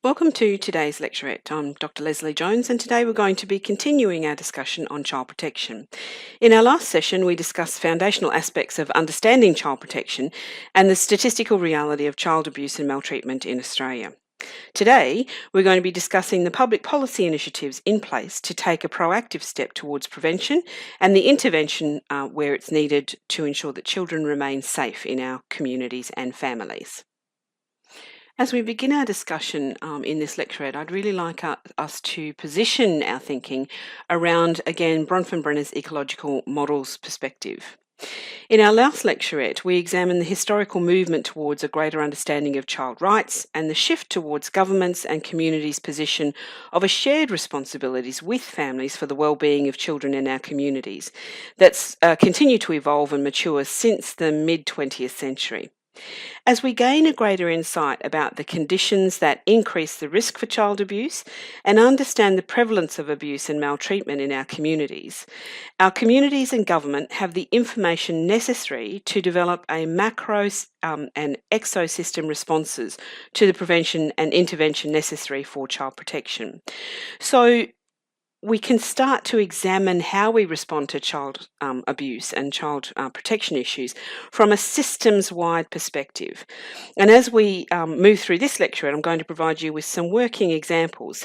Welcome to today's lecturette. I'm Dr. Leslie Jones, and today we're going to be continuing our discussion on child protection. In our last session, we discussed foundational aspects of understanding child protection and the statistical reality of child abuse and maltreatment in Australia. Today, we're going to be discussing the public policy initiatives in place to take a proactive step towards prevention and the intervention where it's needed to ensure that children remain safe in our communities and families. As we begin our discussion in this lecturette, I'd really like us to position our thinking around, again, Bronfenbrenner's ecological models perspective. In our last lecturette, we examined the historical movement towards a greater understanding of child rights and the shift towards governments and communities' position of a shared responsibilities with families for the well-being of children in our communities that's continued to evolve and mature since the mid-20th century. As we gain a greater insight about the conditions that increase the risk for child abuse and understand the prevalence of abuse and maltreatment in our communities and government have the information necessary to develop a macro and exosystem responses to the prevention and intervention necessary for child protection. So we can start to examine how we respond to child abuse and child protection issues from a systems-wide perspective. And as we move through this lecture, I'm going to provide you with some working examples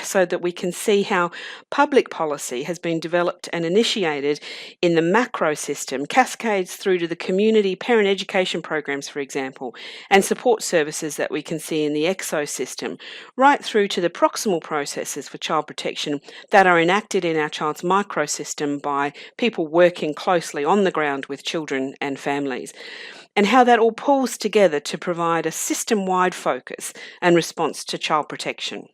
so that we can see how public policy has been developed and initiated in the macro system, cascades through to the community parent education programs, for example, and support services that we can see in the exosystem, right through to the proximal processes for child protection that are enacted in our child's microsystem by people working closely on the ground with children and families, and how that all pulls together to provide a system-wide focus and response to child protection.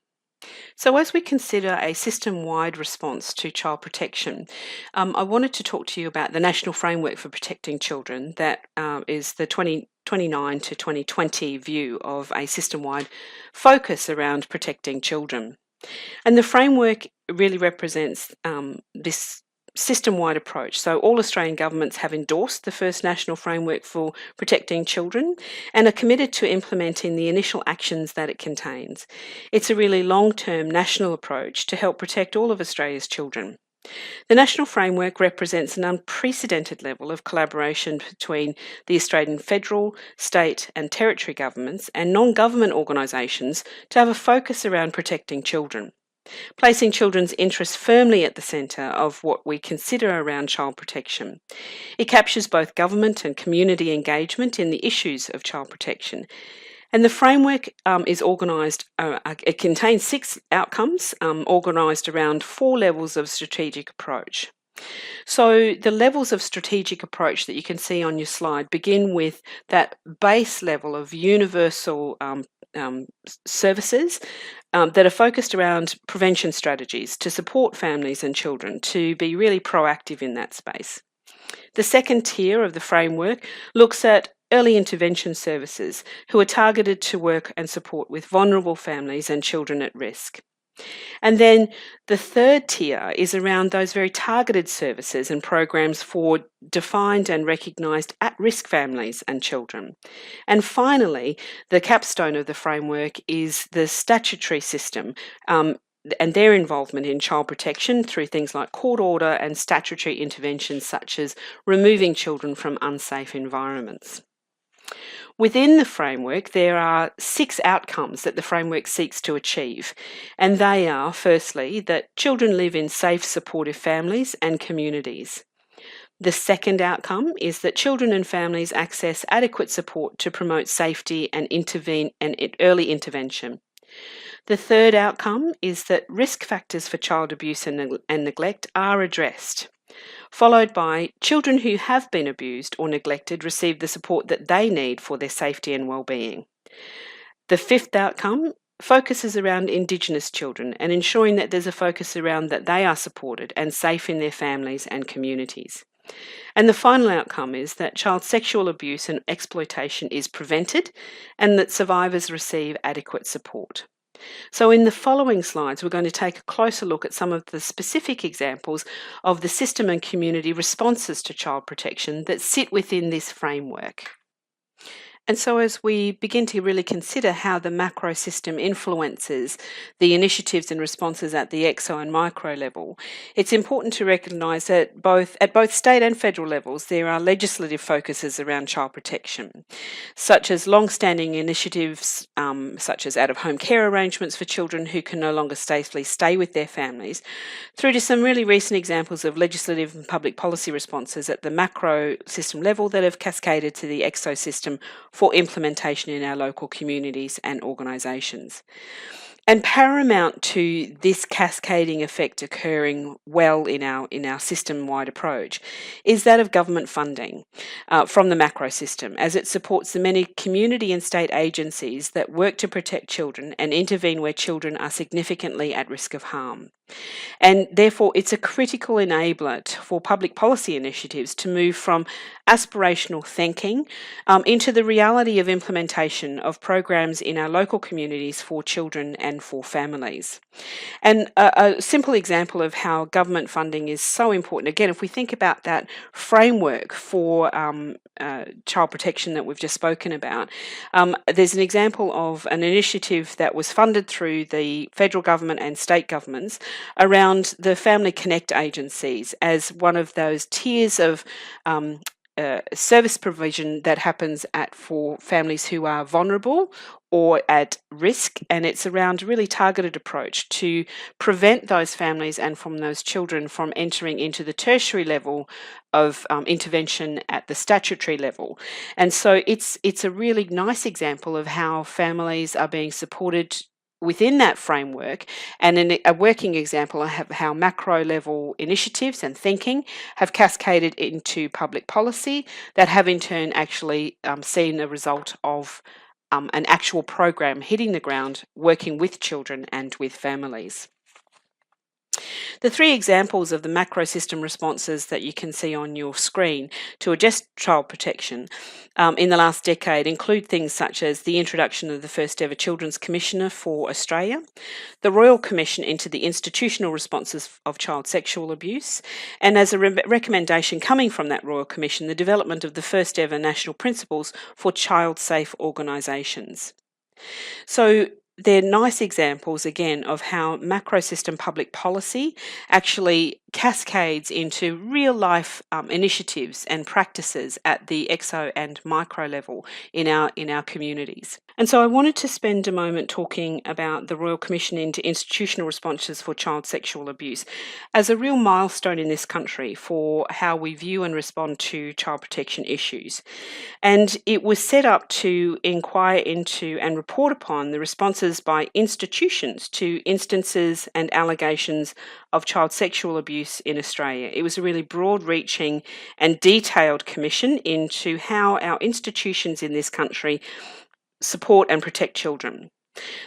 So as we consider a system-wide response to child protection, I wanted to talk to you about the National Framework for Protecting Children that is the 2029 to 2020 view of a system-wide focus around protecting children. And the framework really represents this system-wide approach. So all Australian governments have endorsed the first national framework for protecting children and are committed to implementing the initial actions that it contains. It's a really long-term national approach to help protect all of Australia's children. The national framework represents an unprecedented level of collaboration between the Australian federal, state and territory governments and non-government organisations to have a focus around protecting children, placing children's interests firmly at the centre of what we consider around child protection. It captures both government and community engagement in the issues of child protection. And the framework is organised, it contains 6 outcomes organised around 4 levels of strategic approach. So the levels of strategic approach that you can see on your slide begin with that base level of universal services that are focused around prevention strategies to support families and children to be really proactive in that space. The second tier of the framework looks at early intervention services who are targeted to work and support with vulnerable families and children at risk. And then the third tier is around those very targeted services and programs for defined and recognised at-risk families and children. And finally, the capstone of the framework is the statutory system and their involvement in child protection through things like court order and statutory interventions such as removing children from unsafe environments. Within the framework, there are 6 outcomes that the framework seeks to achieve, and they are, firstly, that children live in safe, supportive families and communities. The second outcome is that children and families access adequate support to promote safety and early intervention. The third outcome is that risk factors for child abuse and neglect are addressed, followed by children who have been abused or neglected receive the support that they need for their safety and well-being. The fifth outcome focuses around Indigenous children and ensuring that there's a focus around that they are supported and safe in their families and communities. And the final outcome is that child sexual abuse and exploitation is prevented and that survivors receive adequate support. So in the following slides, we're going to take a closer look at some of the specific examples of the system and community responses to child protection that sit within this framework. And so, as we begin to really consider how the macro system influences the initiatives and responses at the exo and micro level, it's important to recognise that at both state and federal levels there are legislative focuses around child protection, such as long-standing initiatives such as out-of-home care arrangements for children who can no longer safely stay with their families, through to some really recent examples of legislative and public policy responses at the macro system level that have cascaded to the exo system for implementation in our local communities and organisations. And paramount to this cascading effect occurring well in our system-wide approach is that of government funding from the macro system, as it supports the many community and state agencies that work to protect children and intervene where children are significantly at risk of harm. And therefore, it's a critical enabler for public policy initiatives to move from aspirational thinking into the reality of implementation of programs in our local communities for children and for families. And a simple example of how government funding is so important, again, if we think about that framework for child protection that we've just spoken about, there's an example of an initiative that was funded through the federal government and state governments around the Family Connect agencies as one of those tiers of service provision that happens for families who are vulnerable or at risk, and it's around a really targeted approach to prevent those families and from those children from entering into the tertiary level of intervention at the statutory level. And so it's a really nice example of how families are being supported within that framework, and a working example of how macro level initiatives and thinking have cascaded into public policy that have in turn actually seen a result of an actual program hitting the ground, working with children and with families. The three examples of the macro system responses that you can see on your screen to address child protection in the last decade include things such as the introduction of the first ever Children's Commissioner for Australia, the Royal Commission into the institutional responses of child sexual abuse, and as a recommendation coming from that Royal Commission, the development of the first ever national principles for child-safe organisations. So they're nice examples, again, of how macro system public policy actually cascades into real life initiatives and practices at the exo and micro level in our communities. And so I wanted to spend a moment talking about the Royal Commission into Institutional Responses for Child Sexual Abuse as a real milestone in this country for how we view and respond to child protection issues. And it was set up to inquire into and report upon the responses by institutions to instances and allegations of child sexual abuse in Australia. It was a really broad-reaching and detailed commission into how our institutions in this country support and protect children.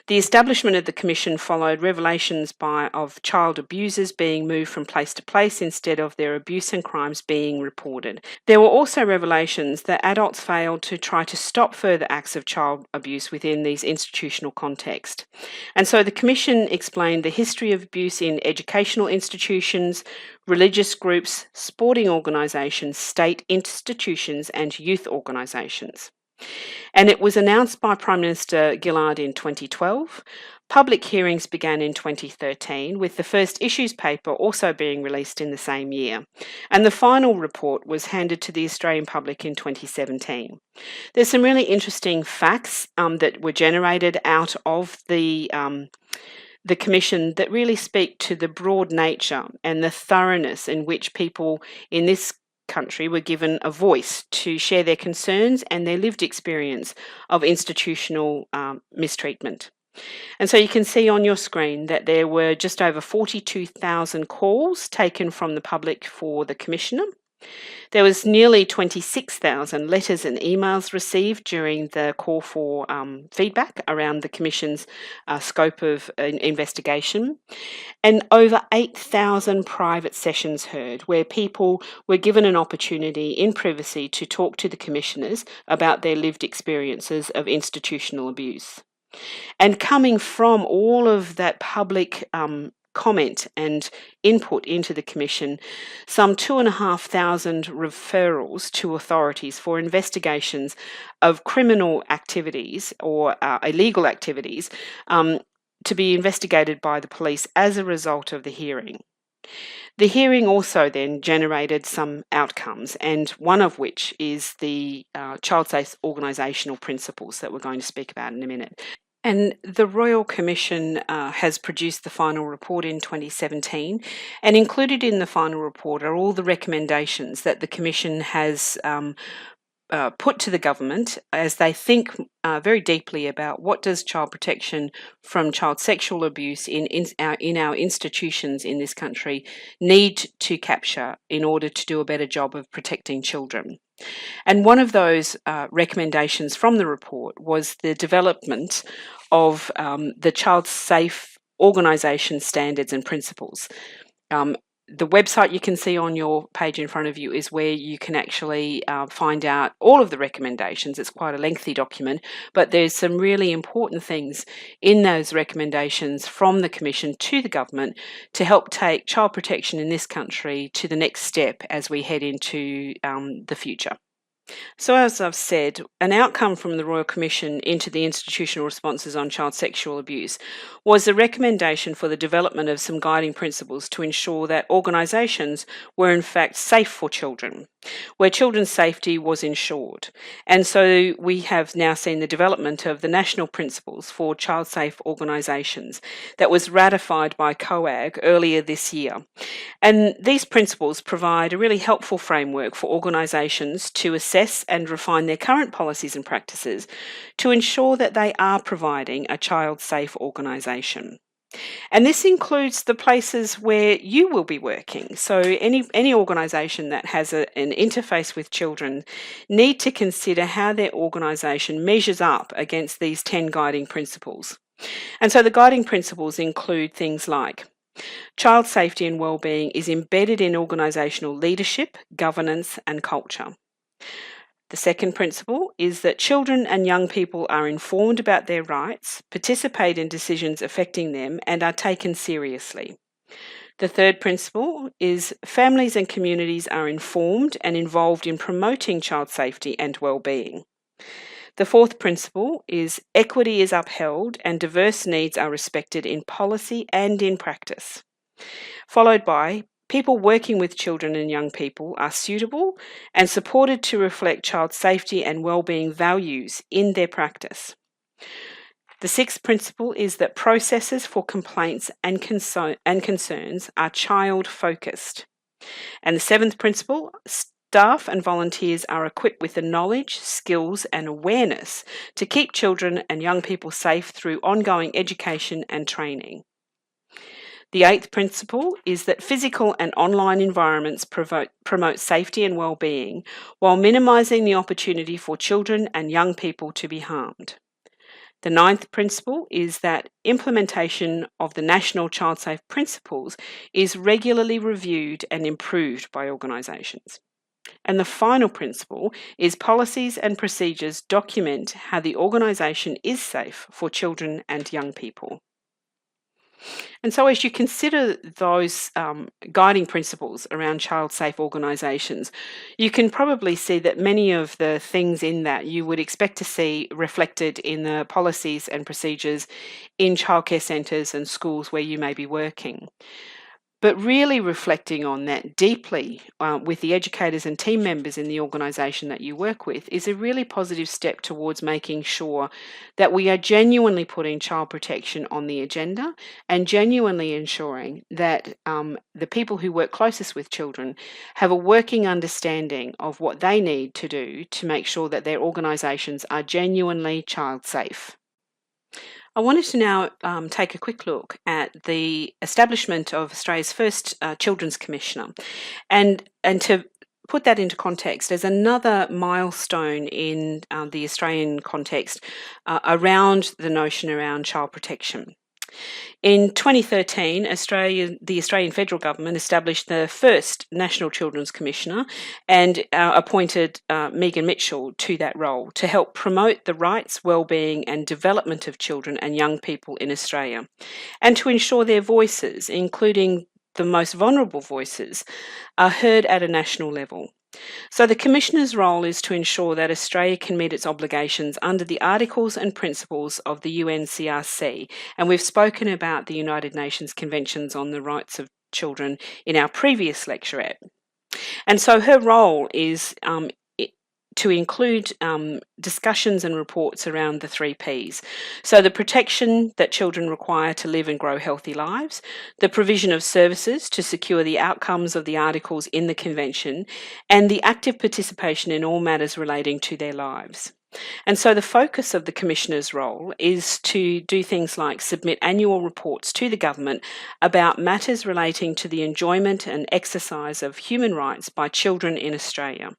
The establishment of the Commission followed revelations of child abusers being moved from place to place instead of their abuse and crimes being reported. There were also revelations that adults failed to try to stop further acts of child abuse within these institutional contexts. And so the Commission explained the history of abuse in educational institutions, religious groups, sporting organisations, state institutions and youth organisations. And it was announced by Prime Minister Gillard in 2012. Public hearings began in 2013, with the first issues paper also being released in the same year. And the final report was handed to the Australian public in 2017. There's some really interesting facts that were generated out of the Commission that really speak to the broad nature and the thoroughness in which people in this country were given a voice to share their concerns and their lived experience of institutional mistreatment. And so you can see on your screen that there were just over 42,000 calls taken from the public for the Commissioner. There was nearly 26,000 letters and emails received during the call for feedback around the Commission's scope of investigation, and over 8,000 private sessions heard where people were given an opportunity in privacy to talk to the Commissioners about their lived experiences of institutional abuse. And coming from all of that public comment and input into the Commission some 2,500 referrals to authorities for investigations of criminal activities or illegal activities to be investigated by the police as a result of the hearing. The hearing also then generated some outcomes, and one of which is the child safe organisational principles that we're going to speak about in a minute. And the Royal Commission has produced the final report in 2017, and included in the final report are all the recommendations that the Commission has put to the government as they think very deeply about what does child protection from child sexual abuse in our institutions in this country need to capture in order to do a better job of protecting children. And one of those recommendations from the report was the development of the child safe organisation standards and principles. The website you can see on your page in front of you is where you can actually find out all of the recommendations. It's quite a lengthy document, but there's some really important things in those recommendations from the Commission to the government to help take child protection in this country to the next step as we head into the future. So as I've said, an outcome from the Royal Commission into the institutional responses on child sexual abuse was a recommendation for the development of some guiding principles to ensure that organisations were in fact safe for children, where children's safety was ensured. And so we have now seen the development of the national principles for child safe organisations that was ratified by COAG earlier this year. And these principles provide a really helpful framework for organisations to assess and refine their current policies and practices to ensure that they are providing a child-safe organisation. And this includes the places where you will be working. So any organisation that has an interface with children need to consider how their organisation measures up against these 10 guiding principles. And so the guiding principles include things like child safety and wellbeing is embedded in organisational leadership, governance and culture. The second principle is that children and young people are informed about their rights, participate in decisions affecting them, and are taken seriously. The third principle is families and communities are informed and involved in promoting child safety and well-being. The fourth principle is equity is upheld and diverse needs are respected in policy and in practice. Followed by people working with children and young people are suitable and supported to reflect child safety and well-being values in their practice. The sixth principle is that processes for complaints and concerns are child-focused. And the seventh principle, staff and volunteers are equipped with the knowledge, skills and awareness to keep children and young people safe through ongoing education and training. The eighth principle is that physical and online environments promote safety and well-being while minimising the opportunity for children and young people to be harmed. The ninth principle is that implementation of the National Child Safe Principles is regularly reviewed and improved by organisations. And the final principle is policies and procedures document how the organisation is safe for children and young people. And so as you consider those guiding principles around child-safe organisations, you can probably see that many of the things in that you would expect to see reflected in the policies and procedures in childcare centres and schools where you may be working. But really reflecting on that deeply with the educators and team members in the organisation that you work with is a really positive step towards making sure that we are genuinely putting child protection on the agenda and genuinely ensuring that the people who work closest with children have a working understanding of what they need to do to make sure that their organisations are genuinely child safe. I wanted to now take a quick look at the establishment of Australia's first Children's Commissioner and to put that into context as another milestone in the Australian context around the notion around child protection. In 2013, the Australian federal government established the first National Children's Commissioner and appointed Megan Mitchell to that role to help promote the rights, wellbeing and development of children and young people in Australia, and to ensure their voices, including the most vulnerable voices, are heard at a national level. So the Commissioner's role is to ensure that Australia can meet its obligations under the Articles and Principles of the UNCRC. And we've spoken about the United Nations Conventions on the Rights of Children in our previous lecturette. And so her role is to include discussions and reports around the 3 Ps. So the protection that children require to live and grow healthy lives, the provision of services to secure the outcomes of the articles in the Convention, and the active participation in all matters relating to their lives. And so the focus of the Commissioner's role is to do things like submit annual reports to the government about matters relating to the enjoyment and exercise of human rights by children in Australia.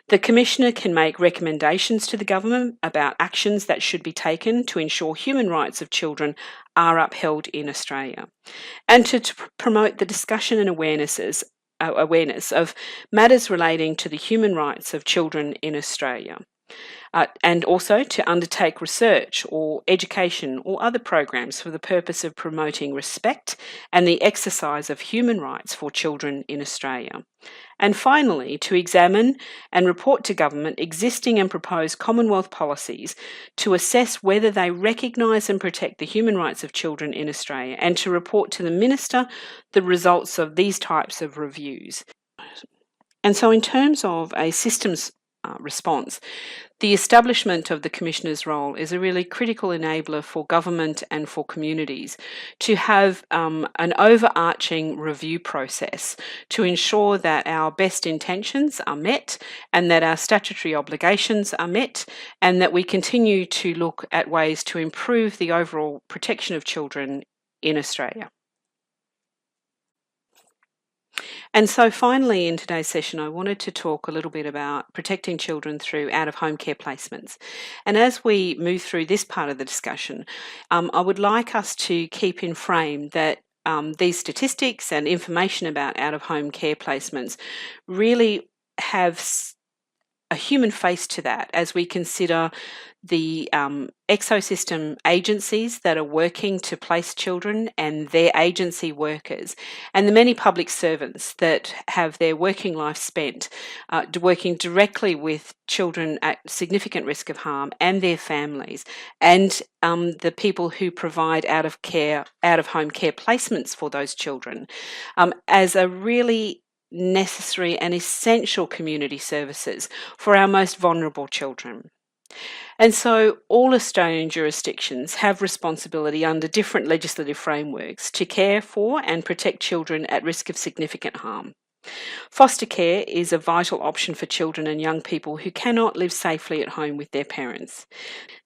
The Commissioner can make recommendations to the government about actions that should be taken to ensure human rights of children are upheld in Australia, and to promote the discussion and awareness of matters relating to the human rights of children in Australia. And also to undertake research or education or other programs for the purpose of promoting respect and the exercise of human rights for children in Australia. And finally, to examine and report to government existing and proposed Commonwealth policies to assess whether they recognise and protect the human rights of children in Australia, and to report to the Minister the results of these types of reviews. And so in terms of a systems response, the establishment of the Commissioner's role is a really critical enabler for government and for communities to have an overarching review process to ensure that our best intentions are met and that our statutory obligations are met, and that we continue to look at ways to improve the overall protection of children in Australia. And so finally in today's session, I wanted to talk a little bit about protecting children through out-of-home care placements. And as we move through this part of the discussion, I would like us to keep in frame that these statistics and information about out-of-home care placements really have a human face to that as we consider the exosystem agencies that are working to place children and their agency workers, and the many public servants that have their working life spent working directly with children at significant risk of harm and their families, and the people who provide out-of-home care placements for those children as a really necessary and essential community services for our most vulnerable children. And so all Australian jurisdictions have responsibility under different legislative frameworks to care for and protect children at risk of significant harm. Foster care is a vital option for children and young people who cannot live safely at home with their parents.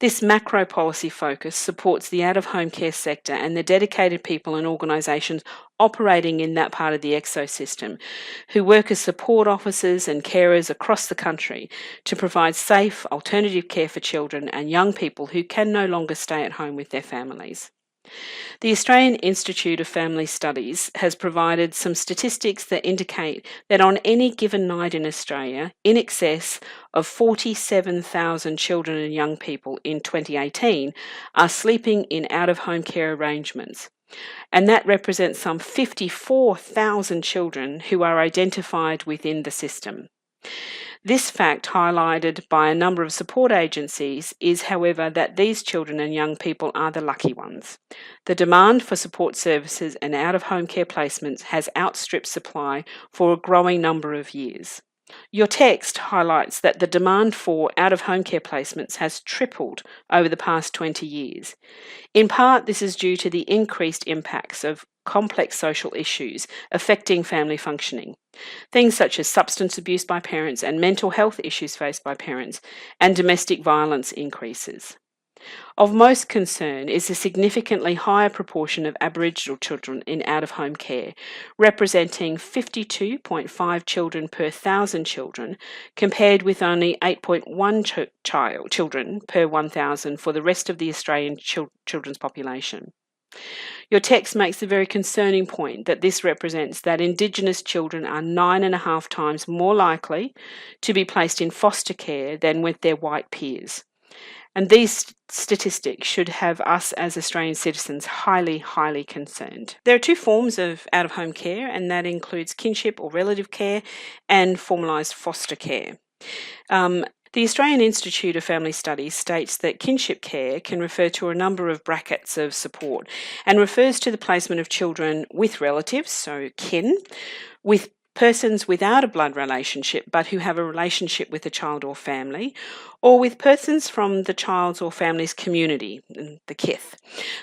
This macro policy focus supports the out-of-home care sector and the dedicated people and organisations operating in that part of the exosystem, who work as support officers and carers across the country to provide safe alternative care for children and young people who can no longer stay at home with their families. The Australian Institute of Family Studies has provided some statistics that indicate that on any given night in Australia, in excess of 47,000 children and young people in 2018 are sleeping in out-of-home care arrangements. And that represents some 54,000 children who are identified within the system. This fact, highlighted by a number of support agencies, is, however, that these children and young people are the lucky ones. The demand for support services and out-of-home care placements has outstripped supply for a growing number of years. Your text highlights that the demand for out-of-home care placements has tripled over the past 20 years. In part, this is due to the increased impacts of complex social issues affecting family functioning. Things such as substance abuse by parents and mental health issues faced by parents, and domestic violence increases. Of most concern is a significantly higher proportion of Aboriginal children in out-of-home care, representing 52.5 children per 1,000 children, compared with only 8.1 children per 1,000 for the rest of the Australian children's population. Your text makes a very concerning point that this represents that Indigenous children are 9.5 times more likely to be placed in foster care than with their white peers. And these statistics should have us as Australian citizens highly, highly concerned. There are two forms of out-of-home care, and that includes kinship or relative care and formalised foster care. The Australian Institute of Family Studies states that kinship care can refer to a number of brackets of support and refers to the placement of children with relatives, so kin, with persons without a blood relationship but who have a relationship with a child or family, or with persons from the child's or family's community, the kith.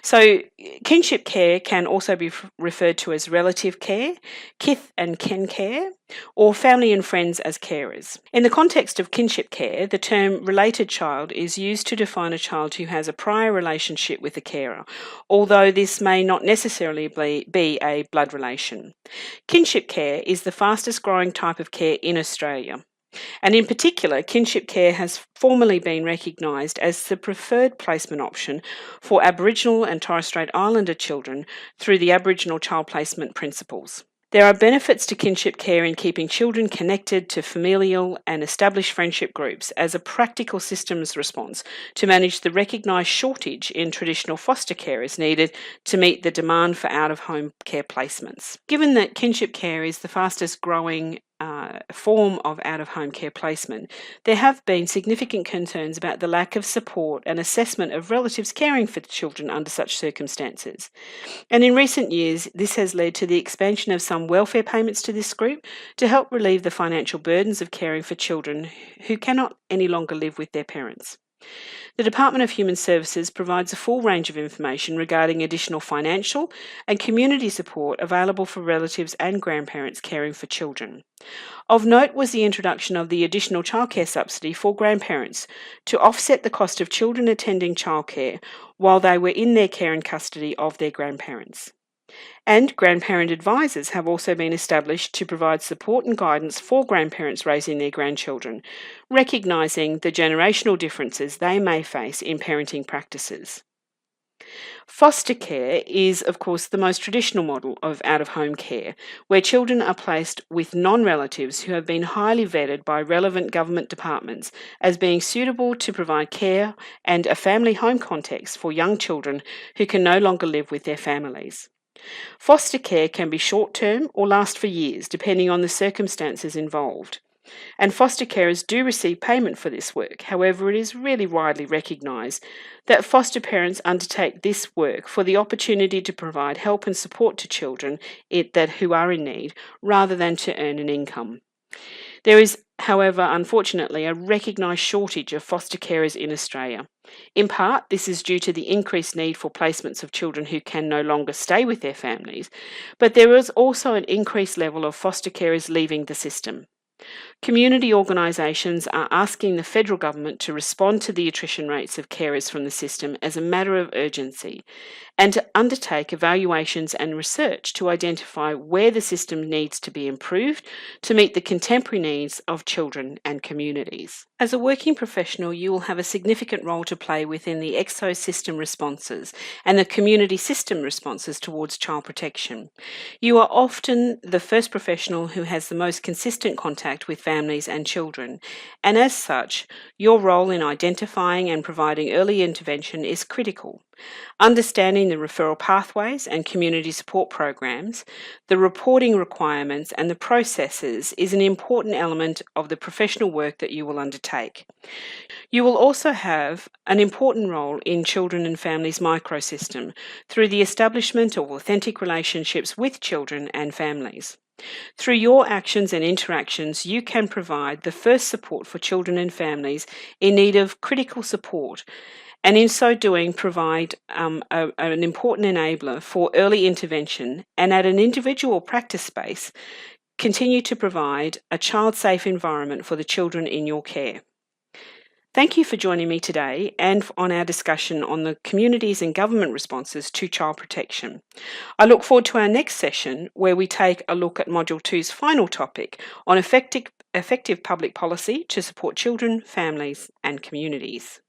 So kinship care can also be referred to as relative care, kith and kin care, or family and friends as carers. In the context of kinship care, the term related child is used to define a child who has a prior relationship with a carer, although this may not necessarily be a blood relation. Kinship care is the fastest growing type of care in Australia. And in particular, kinship care has formally been recognised as the preferred placement option for Aboriginal and Torres Strait Islander children through the Aboriginal Child Placement Principles. There are benefits to kinship care in keeping children connected to familial and established friendship groups as a practical systems response to manage the recognised shortage in traditional foster carers needed to meet the demand for out-of-home care placements. Given that kinship care is the fastest growing form of out-of-home care placement, there have been significant concerns about the lack of support and assessment of relatives caring for children under such circumstances. And in recent years, this has led to the expansion of some welfare payments to this group to help relieve the financial burdens of caring for children who cannot any longer live with their parents. The Department of Human Services provides a full range of information regarding additional financial and community support available for relatives and grandparents caring for children. Of note was the introduction of the additional childcare subsidy for grandparents to offset the cost of children attending childcare while they were in their care and custody of their grandparents. And grandparent advisors have also been established to provide support and guidance for grandparents raising their grandchildren, recognising the generational differences they may face in parenting practices. Foster care is, of course, the most traditional model of out-of-home care, where children are placed with non-relatives who have been highly vetted by relevant government departments as being suitable to provide care and a family home context for young children who can no longer live with their families. Foster care can be short-term or last for years, depending on the circumstances involved. And foster carers do receive payment for this work. However, it is really widely recognised that foster parents undertake this work for the opportunity to provide help and support to children who are in need, rather than to earn an income. There is, however, unfortunately, a recognised shortage of foster carers in Australia. In part, this is due to the increased need for placements of children who can no longer stay with their families, but there is also an increased level of foster carers leaving the system. Community organisations are asking the federal government to respond to the attrition rates of carers from the system as a matter of urgency and to undertake evaluations and research to identify where the system needs to be improved to meet the contemporary needs of children and communities. As a working professional, you will have a significant role to play within the EXO system responses and the community system responses towards child protection. You are often the first professional who has the most consistent contact with families and children, and as such, your role in identifying and providing early intervention is critical. Understanding the referral pathways and community support programs, the reporting requirements and the processes is an important element of the professional work that you will undertake. You will also have an important role in children and families' microsystem through the establishment of authentic relationships with children and families. Through your actions and interactions, you can provide the first support for children and families in need of critical support, and in so doing provide an important enabler for early intervention, and at an individual practice space, continue to provide a child-safe environment for the children in your care. Thank you for joining me today and on our discussion on the communities and government responses to child protection. I look forward to our next session where we take a look at Module 2's final topic on effective public policy to support children, families and communities.